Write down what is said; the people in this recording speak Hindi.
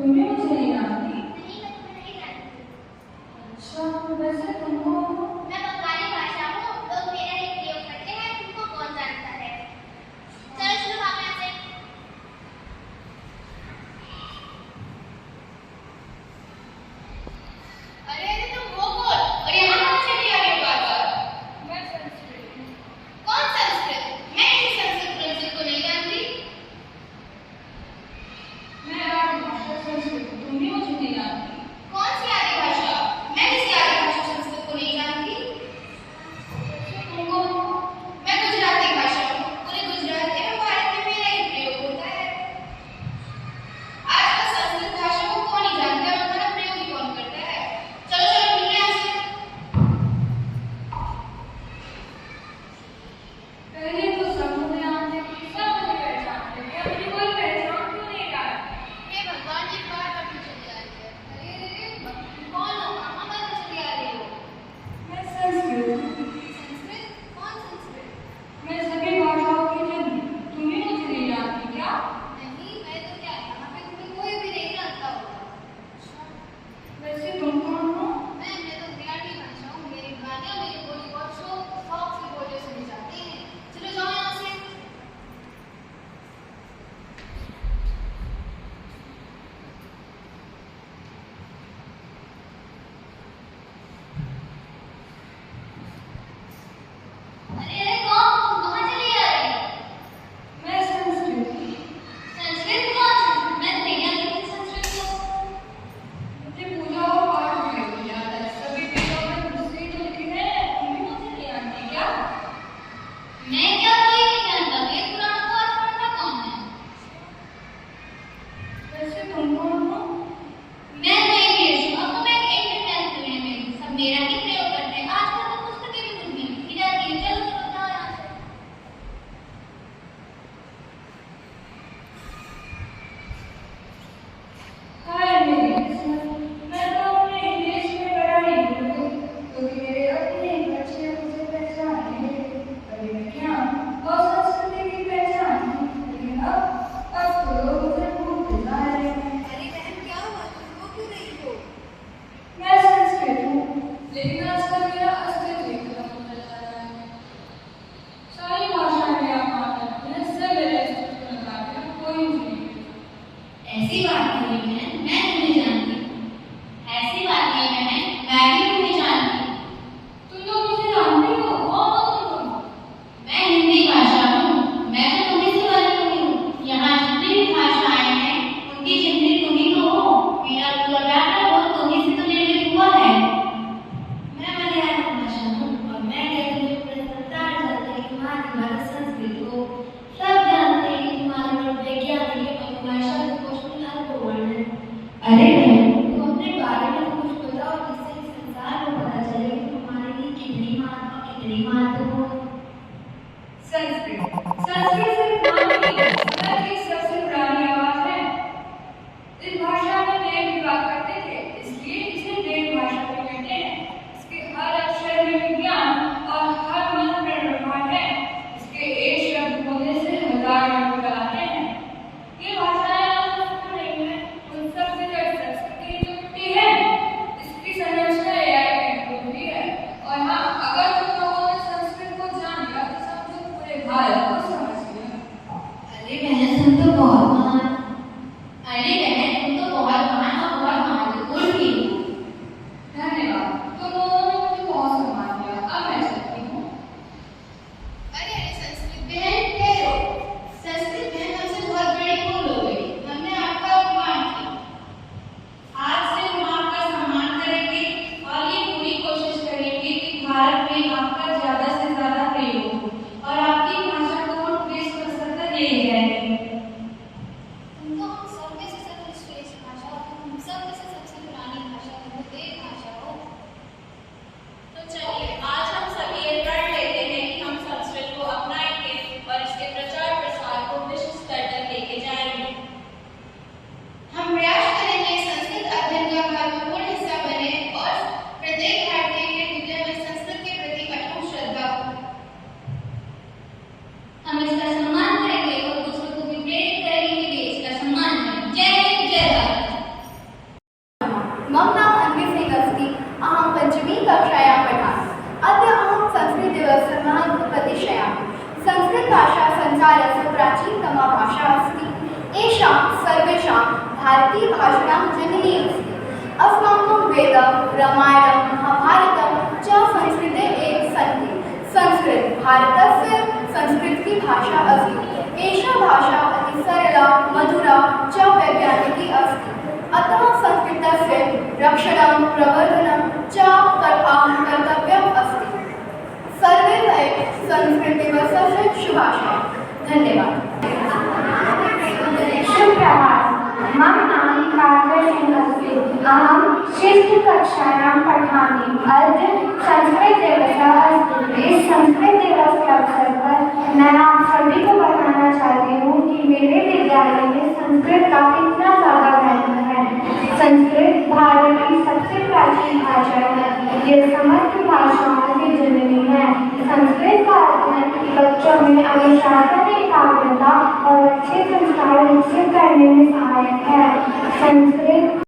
तुम भी मुझे नहीं जानती? नहीं, मैं तुम्हें नहीं जानती। अच्छा, वैसे तुम कौन हो? मैं बंगाली भाषा हूँ, लोग मेरा ही प्रयोग करते हैं, तुमको कौन जानता है। चलो चलो भागो यहाँ से। अरे अरे तुम वो कौन और यहाँ कहाँ चली आ रही हो बार-बार? मैं संस्कृत हूँ। कौन संस्कृत? मैं किसी संस्कृत को नहीं जानती। मैं आर्य भाषा संस्कृत हूँ, तुम भी मुझे नहीं जानती? कौन सी आर्य भाषा? मैं किसी आर्य भाषा संस्कृत को नहीं जानती। वैसे तुम कौन हो? मैं गुजराती भाषा हूँ, पूरे गुजरात एवं भारत में मेरा ही प्रयोग होता है। आजकल संस्कृत भाषा को कौन ही जानता है और उसका प्रयोग ही कौन करता है। चलो चलो निकलो यहाँ से। पहले तो सब मुझे जानते थे, सब मुझे पहचानते थे, अब मुझे कोई पहचान क्यों नहीं रहा है? हे भगवान, ये बात अभी चली आ रही है। अरे अरे कौन हो, कहाँ बात चली आ रही हो? मैं संस्कृत हूँ। संस्कृत? कौन संस्कृत? मैं सभी भाषाओं की जननी हूँ, तुम भी मुझे नहीं जानती क्या? नहीं, मैं तो क्या, यहाँ पे तुम्हें कोई भी नहीं जानता होगा। वैसे तुम कौन हो? मैं तो मराठी भाषा हूँ, मेरी गाने और मेरी बोली बहुत शौक से बोले सुने जाते हैं। चलो जाओ यहाँ से। अरे अरे कौन तुम कहाँ चली आ रही हो? मैं संस्कृत हूँ। संस्कृत कौन? मैं नहीं जानती संस्कृत को। मुझे पूजा और पाठ में याद है, सभी वेदों में मुझसे ही तो लिखे हैं, तुम भी मुझे नहीं जानती क्या? मैं क्या कोई नहीं जानता, वेद पुराण को आज पढ़ता कौन है? वैसे तुम कौन हो? मैं नहीं भेजूँ, अब तो मैं इंटरनेट दुनिया में सब मेरा ही प्रयोग करते हैं। आजकल तो पुस्तकें भी मुझ में लिखी जाती हैं। चलो चलो जाओ यहाँ से। हाय मेरी किस्मत, मैं तो अपने देश में बड़ा ही हूँ, क्योंकि मेरे अपने बच्चे मुझे पहचाने थे। पहले मैं क्या और संस्कृति की पहचान थी, लेकिन अब तो लोग मुझे भूलते जा रहे हैं। अरे बहन, क्या हुआ, तुम रो क्यों रही हो? मैं संस्कृत हूँ, लेकिन आजकल मेरा अस्तित्व ही खत्म होता जा रहा है। सारी भाषाएं मेरा अपमान करती हैं, सब मेरे अस्तित्व को नकारते हैं, कोई मुझे नहीं कहता। ऐसी बात नहीं बहन, मैं तुम्हें जानती हूँ। ऐसी बात नहीं बहन, मैं भी तुम्हें जानती हूँ। तुम लोग मुझे जानते हो, कौन हो तुम लोग? मैं हिंदी भाषा हूँ, मैं तो तुम्हीं से बनी हुई हूँ। यहाँ जितनी भी भाषाएं हैं, उनकी जितनी तुम्हीं तो हो। मेरा पूरा व्याकरण वो तुम्हीं से तो निर्मित हुआ है। मैं मलयालम भाषा हूँ और मैं कहती हूँ पूरे संसार जानते हैं कि तुम्हारी भाषा संस्कृत हो। सब जानते हैं कि तुम्हारे पर वैज्ञानिक और तुम्हारे शब्दकोश में अल्पवर्ण है। अरे बहन, तुम अपने बारे में तो कुछ बताओ, जिससे इस संसार को पता चले कि तुम्हारे लिए कितनी महत्वपूर्ण। संस्कृत संस्कृत सिर्फ नाम नहीं है, बल्कि सबसे पुरानी आवाज है। इस भाषा में वेद विभाग करते थे, इसलिए इसे वेद भाषा भी कहते हैं। इसके हर अक्षर में विज्ञान और हर मंत्र में ब्रह्मांड है। इसके एक शब्द बोलने से हजार अर्थ निकल आते हैं। ये भाषाएं आज नहीं है, उन सबसे जड़ संस्कृत संसारस्य प्राचीनतमा भाषा अस्ति। एषा सर्वेषां भारतीयभाषाणां जननी अस्ति। अस्माकं वेदः, रामायणं, महाभारतं च संस्कृते एव सन्ति। संस्कृत भारतस्य संस्कृतभाषा अस्ति। एषा भाषा अति सरला, मधुरा च वैज्ञानिकी अस्ति। अतः संस्कृतस्य रक्षणं, प्रवर्धनं च कर्तव्यम् अस्ति। सर्वे वयं संस्कृतदिवसस्य शुभाशयाः। धन्यवाद। सुप्रभात। मम नाम काव्या सिंह अस्ति। अहं षष्ठकक्षायां पठामि। अद्य संस्कृतदिवसः अस्ति। इस संस्कृत दिवस के अवसर पर मैं आप सभी को बताना चाहती हूँ कि मेरे विद्यालय में संस्कृत का कितना ज़्यादा महत्व है। संस्कृत भारत की सबसे प्राचीन भाषा है। ये समस्त भाषाओं की जननी है। संस्कृत का अर्थ है कि बच्चों में अनुशासन, एकाग्रता और अच्छे संस्कार विकसित करने में सहायक है। संस्कृत